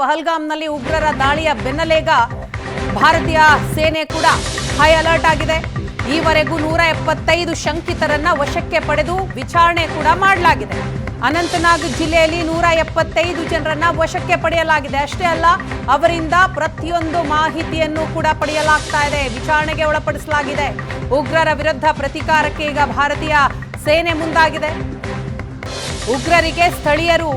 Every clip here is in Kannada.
ಪಹಲ್ಗಾಮ್ನಲ್ಲಿ ಉಗ್ರರ ದಾಳಿಯ ಬೆನ್ನಲೇಗ ಭಾರತೀಯ ಸೇನೆ ಕೂಡ ಹೈ ಅಲರ್ಟ್ ಆಗಿದೆ. ಈವರೆಗೂ 175 ಶಂಕಿತರನ್ನ ವಶಕ್ಕೆ ಪಡೆದು ವಿಚಾರಣೆ ಕೂಡ ಮಾಡಲಾಗಿದೆ. ಅನಂತನಾಗ್ ಜಿಲ್ಲೆಯಲ್ಲಿ 175 ಜನರನ್ನ ವಶಕ್ಕೆ ಪಡೆಯಲಾಗಿದೆ. ಅಷ್ಟೇ ಅಲ್ಲ, ಅವರಿಂದ ಪ್ರತಿಯೊಂದು ಮಾಹಿತಿಯನ್ನು ಕೂಡ ಪಡೆಯಲಾಗ್ತಾ ಇದೆ, ವಿಚಾರಣೆಗೆ ಒಳಪಡಿಸಲಾಗಿದೆ. ಉಗ್ರರ ವಿರುದ್ಧ ಪ್ರತೀಕಾರಕ್ಕೆ ಈಗ ಭಾರತೀಯ ಸೇನೆ ಮುಂದಾಗಿದೆ. ಉಗ್ರರಿಗೆ ಸ್ಥಳೀಯರು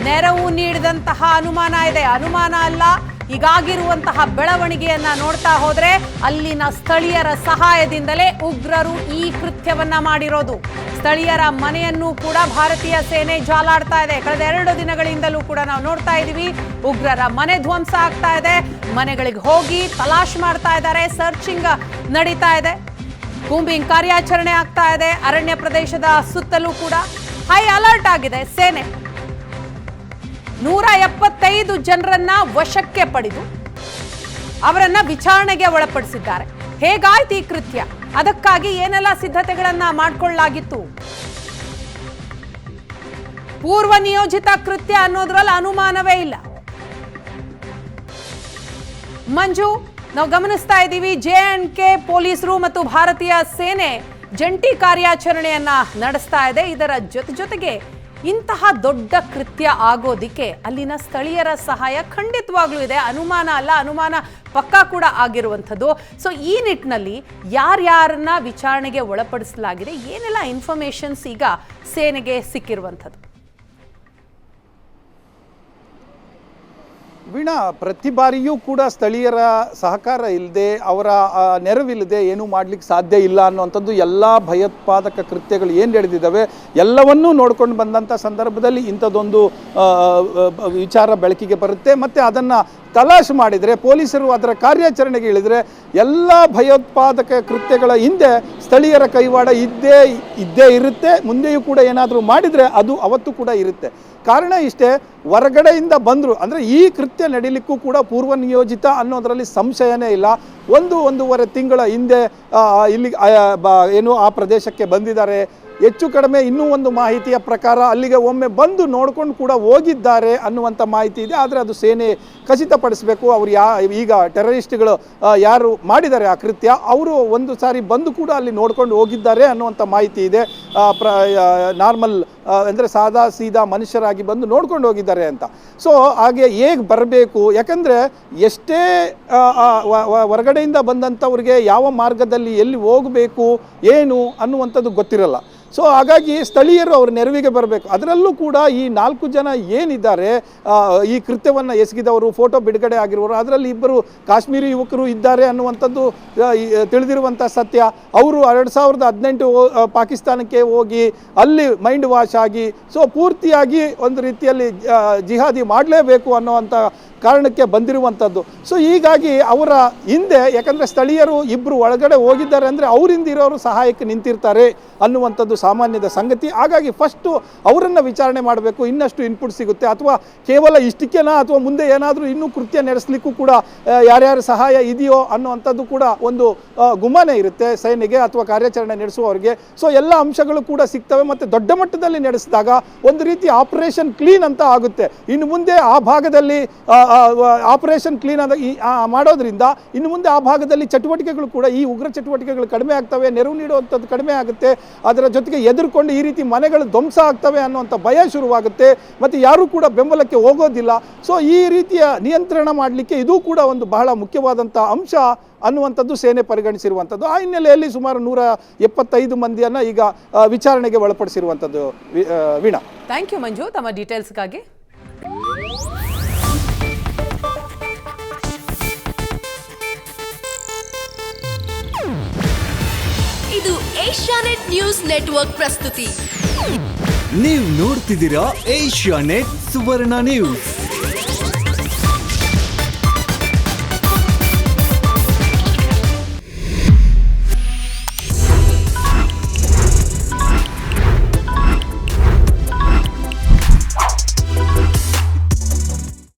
ನೆರವು ನೀಡಿದಂತಹ ಅನುಮಾನ ಇದೆ. ಅನುಮಾನ ಅಲ್ಲ, ಹೀಗಾಗಿರುವಂತಹ ಬೆಳವಣಿಗೆಯನ್ನ ನೋಡ್ತಾ ಹೋದ್ರೆ ಅಲ್ಲಿನ ಸ್ಥಳೀಯರ ಸಹಾಯದಿಂದಲೇ ಉಗ್ರರು ಈ ಕೃತ್ಯವನ್ನ ಮಾಡಿರೋದು. ಸ್ಥಳೀಯರ ಮನೆಯನ್ನು ಕೂಡ ಭಾರತೀಯ ಸೇನೆ ಜಾಲಾಡ್ತಾ ಇದೆ. ಕಳೆದ 2 ದಿನಗಳಿಂದಲೂ ಕೂಡ ನಾವು ನೋಡ್ತಾ ಇದೀವಿ, ಉಗ್ರರ ಮನೆ ಧ್ವಂಸ ಆಗ್ತಾ ಇದೆ. ಮನೆಗಳಿಗೆ ಹೋಗಿ ತಲಾಶ್ ಮಾಡ್ತಾ ಇದ್ದಾರೆ, ಸರ್ಚಿಂಗ್ ನಡೀತಾ ಇದೆ, ಕೂಂಬಿಂಗ್ ಕಾರ್ಯಾಚರಣೆ ಆಗ್ತಾ ಇದೆ. ಅರಣ್ಯ ಪ್ರದೇಶದ ಸುತ್ತಲೂ ಕೂಡ ಹೈ ಅಲರ್ಟ್ ಆಗಿದೆ ಸೇನೆ. 175 ಜನರನ್ನ ವಶಕ್ಕೆ ಪಡೆದು ಅವರನ್ನ ವಿಚಾರಣೆಗೆ ಒಳಪಡಿಸಿದ್ದಾರೆ. ಹೇಗಾಯ್ತು ಈ ಕೃತ್ಯ, ಅದಕ್ಕಾಗಿ ಏನೆಲ್ಲ ಸಿದ್ಧತೆಗಳನ್ನ ಮಾಡಿಕೊಳ್ಳಲಾಗಿತ್ತು, ಪೂರ್ವ ನಿಯೋಜಿತ ಕೃತ್ಯ ಅನ್ನೋದ್ರಲ್ಲಿ ಅನುಮಾನವೇ ಇಲ್ಲ. ಮಂಜು, ನಾವು ಗಮನಿಸ್ತಾ ಇದ್ದೀವಿ, JNK ಪೊಲೀಸರು ಮತ್ತು ಭಾರತೀಯ ಸೇನೆ ಜಂಟಿ ಕಾರ್ಯಾಚರಣೆಯನ್ನ ನಡೆಸ್ತಾ ಇದೆ. ಇದರ ಜೊತೆಗೆ ಇಂತಹ ದೊಡ್ಡ ಕೃತ್ಯ ಆಗೋದಿಕ್ಕೆ ಅಲ್ಲಿನ ಸ್ಥಳೀಯರ ಸಹಾಯ ಖಂಡಿತವಾಗ್ಲೂ ಇದೆ. ಅನುಮಾನ ಅಲ್ಲ, ಅನುಮಾನ ಪಕ್ಕಾ ಕೂಡ ಆಗಿರುವಂಥದ್ದು. ಸೊ ಈ ನಿಟ್ಟಿನಲ್ಲಿ ಯಾರ್ಯಾರನ್ನ ವಿಚಾರಣೆಗೆ ಒಳಪಡಿಸಲಾಗಿದೆ, ಏನೆಲ್ಲ ಇನ್ಫಾರ್ಮೇಶನ್ಸ್ ಈಗ ಸೇನೆಗೆ ಸಿಕ್ಕಿರುವಂಥದ್ದು? ವೀಣಾ, ಪ್ರತಿ ಬಾರಿಯೂ ಕೂಡ ಸ್ಥಳೀಯರ ಸಹಕಾರ ಇಲ್ಲದೆ, ಅವರ ನೆರವಿಲ್ಲದೆ ಏನೂ ಮಾಡಲಿಕ್ಕೆ ಸಾಧ್ಯ ಇಲ್ಲ ಅನ್ನುವಂಥದ್ದು ಎಲ್ಲ ಭಯೋತ್ಪಾದಕ ಕೃತ್ಯಗಳು ಏನು ನಡೆದಿದ್ದಾವೆ ಎಲ್ಲವನ್ನೂ ನೋಡ್ಕೊಂಡು ಬಂದಂಥ ಸಂದರ್ಭದಲ್ಲಿ ಇಂಥದ್ದೊಂದು ವಿಚಾರ ಬೆಳಕಿಗೆ ಬರುತ್ತೆ. ಮತ್ತು ಅದನ್ನು ತಲಾಶ್ ಮಾಡಿದರೆ, ಪೊಲೀಸರು ಅದರ ಕಾರ್ಯಾಚರಣೆಗೆ ಇಳಿದರೆ ಎಲ್ಲ ಭಯೋತ್ಪಾದಕ ಕೃತ್ಯಗಳ ಹಿಂದೆ ಸ್ಥಳೀಯರ ಕೈವಾಡ ಇದ್ದೇ ಇರುತ್ತೆ. ಮುಂದೆಯೂ ಕೂಡ ಏನಾದರೂ ಮಾಡಿದರೆ ಅದು ಅವತ್ತು ಕೂಡ ಇರುತ್ತೆ. ಕಾರಣ ಇಷ್ಟೇ, ಹೊರಗಡೆಯಿಂದ ಬಂದರು ಅಂದರೆ ಈ ಕೃತ್ಯ ನಡೀಲಿಕ್ಕೂ ಕೂಡ ಪೂರ್ವ ನಿಯೋಜಿತ ಅನ್ನೋದರಲ್ಲಿ ಸಂಶಯನೇ ಇಲ್ಲ. 1-1.5 ತಿಂಗಳ ಹಿಂದೆ ಇಲ್ಲಿ ಏನು ಆ ಪ್ರದೇಶಕ್ಕೆ ಬಂದಿದ್ದಾರೆ. ಹೆಚ್ಚು ಕಡಿಮೆ ಇನ್ನೂ ಒಂದು ಮಾಹಿತಿಯ ಪ್ರಕಾರ ಅಲ್ಲಿಗೆ ಒಮ್ಮೆ ಬಂದು ನೋಡ್ಕೊಂಡು ಕೂಡ ಹೋಗಿದ್ದಾರೆ ಅನ್ನುವಂಥ ಮಾಹಿತಿ ಇದೆ. ಆದರೆ ಅದು ಸೇನೆ ಖಚಿತಪಡಿಸಬೇಕು. ಅವರು ಈಗ ಟೆರರಿಸ್ಟ್ಗಳು ಯಾರು ಮಾಡಿದ್ದಾರೆ ಆ ಕೃತ್ಯ, ಅವರು ಒಂದು ಸಾರಿ ಬಂದು ಕೂಡ ಅಲ್ಲಿ ನೋಡ್ಕೊಂಡು ಹೋಗಿದ್ದಾರೆ ಅನ್ನುವಂಥ ಮಾಹಿತಿ ಇದೆ. ನಾರ್ಮಲ್ ಅಂದರೆ ಸಾದಾ ಸೀದಾ ಮನುಷ್ಯರಾಗಿ ಬಂದು ನೋಡ್ಕೊಂಡು ಹೋಗಿದ್ದಾರೆ ಅಂತ. ಸೊ ಹಾಗೆ ಹೇಗೆ ಬರಬೇಕು, ಯಾಕಂದರೆ ಎಷ್ಟೇ ಹೊರಗಡೆಯಿಂದ ಬಂದಂಥವ್ರಿಗೆ ಯಾವ ಮಾರ್ಗದಲ್ಲಿ ಎಲ್ಲಿ ಹೋಗಬೇಕು ಏನು ಅನ್ನುವಂಥದ್ದು ಗೊತ್ತಿರಲ್ಲ. ಸೊ ಹಾಗಾಗಿ ಸ್ಥಳೀಯರು ಅವ್ರ ನೆರವಿಗೆ ಬರಬೇಕು. ಅದರಲ್ಲೂ ಕೂಡ ಈ 4 ಜನ ಏನಿದ್ದಾರೆ ಈ ಕೃತ್ಯವನ್ನು ಎಸಗಿದವರು, ಫೋಟೋ ಬಿಡುಗಡೆ ಆಗಿರುವವರು, ಅದರಲ್ಲಿ 2 ಕಾಶ್ಮೀರಿ ಯುವಕರು ಇದ್ದಾರೆ ಅನ್ನುವಂಥದ್ದು ತಿಳಿದಿರುವಂಥ ಸತ್ಯ. ಅವರು 2018 ಪಾಕಿಸ್ತಾನಕ್ಕೆ ಹೋಗಿ ಅಲ್ಲಿ ಮೈಂಡ್ ವಾಶ್ ಆಗಿ ಸೊ ಪೂರ್ತಿಯಾಗಿ ಒಂದು ರೀತಿಯಲ್ಲಿ ಜಿಹಾದಿ ಮಾಡಲೇಬೇಕು ಅನ್ನೋವಂಥ ಕಾರಣಕ್ಕೆ ಬಂದಿರುವಂಥದ್ದು. ಸೊ ಹೀಗಾಗಿ ಅವರ ಹಿಂದೆ, ಯಾಕಂದರೆ ಸ್ಥಳೀಯರು 2 ಒಳಗಡೆ ಹೋಗಿದ್ದಾರೆ ಅಂದರೆ ಅವರಿಂದ ಇರೋರು ಸಹಾಯಕ್ಕೆ ನಿಂತಿರ್ತಾರೆ ಅನ್ನುವಂಥದ್ದು ಸಾಮಾನ್ಯದ ಸಂಗತಿ. ಹಾಗಾಗಿ ಫಸ್ಟು ಅವರನ್ನು ವಿಚಾರಣೆ ಮಾಡಬೇಕು, ಇನ್ನಷ್ಟು ಇನ್ಪುಟ್ ಸಿಗುತ್ತೆ. ಅಥವಾ ಕೇವಲ ಇಷ್ಟಕ್ಕೇನಾ, ಅಥವಾ ಮುಂದೆ ಏನಾದರೂ ಇನ್ನೂ ಕೃತ್ಯ ನಡೆಸಲಿಕ್ಕೂ ಕೂಡ ಯಾರ್ಯಾರ ಸಹಾಯ ಇದೆಯೋ ಅನ್ನುವಂಥದ್ದು ಕೂಡ ಒಂದು ಗುಮಾನೆ ಇರುತ್ತೆ ಸೇನೆಗೆ ಅಥವಾ ಕಾರ್ಯಾಚರಣೆ ನಡೆಸುವವರಿಗೆ. ಸೊ ಎಲ್ಲ ಅಂಶಗಳು ಕೂಡ ಸಿಗ್ತವೆ. ಮತ್ತು ದೊಡ್ಡ ಮಟ್ಟದಲ್ಲಿ ನಡೆಸಿದಾಗ ಒಂದು ರೀತಿ ಆಪರೇಷನ್ ಕ್ಲೀನ್ ಅಂತ ಆಗುತ್ತೆ. ಇನ್ನು ಮುಂದೆ ಆ ಭಾಗದಲ್ಲಿ ಆಪರೇಷನ್ ಕ್ಲೀನ್ ಮಾಡೋದ್ರಿಂದ ಇನ್ನು ಮುಂದೆ ಆ ಭಾಗದಲ್ಲಿ ಚಟುವಟಿಕೆಗಳು ಕೂಡ, ಈ ಉಗ್ರ ಚಟುವಟಿಕೆಗಳು ಕಡಿಮೆ ಆಗ್ತವೆ, ನೆರವು ನೀಡುವಂಥದ್ದು ಕಡಿಮೆ ಆಗುತ್ತೆ. ಅದರ ಜೊತೆಗೆ ಎದುರುಕೊಂಡು ಈ ರೀತಿ ಮನೆಗಳು ಧ್ವಂಸ ಆಗ್ತವೆ ಅನ್ನುವಂಥ ಭಯ ಶುರುವಾಗುತ್ತೆ. ಮತ್ತು ಯಾರೂ ಕೂಡ ಬೆಂಬಲಕ್ಕೆ ಹೋಗೋದಿಲ್ಲ. ಸೊ ಈ ರೀತಿಯ ನಿಯಂತ್ರಣ ಮಾಡಲಿಕ್ಕೆ ಇದು ಕೂಡ ಒಂದು ಬಹಳ ಮುಖ್ಯವಾದಂಥ ಅಂಶ ಅನ್ನುವಂಥದ್ದು ಸೇನೆ ಪರಿಗಣಿಸಿರುವಂಥದ್ದು. ಆ ಹಿನ್ನೆಲೆಯಲ್ಲಿ ಸುಮಾರು 175 ಮಂದಿಯನ್ನು ಈಗ ವಿಚಾರಣೆಗೆ ಒಳಪಡಿಸಿರುವಂಥದ್ದು. ವೀಣಾ, ಥ್ಯಾಂಕ್ ಯು ಮಂಜು ತಮ್ಮ ಡೀಟೇಲ್ಸ್ಗಾಗಿ. ಇದು ಏಷ್ಯಾನೆಟ್ ನ್ಯೂಸ್ ನೆಟ್ವರ್ಕ್ ಪ್ರಸ್ತುತಿ. ನೀವು ನೋಡ್ತಿದ್ದೀರಾ ಏಷ್ಯಾನೆಟ್ ಸುವರ್ಣ ನ್ಯೂಸ್.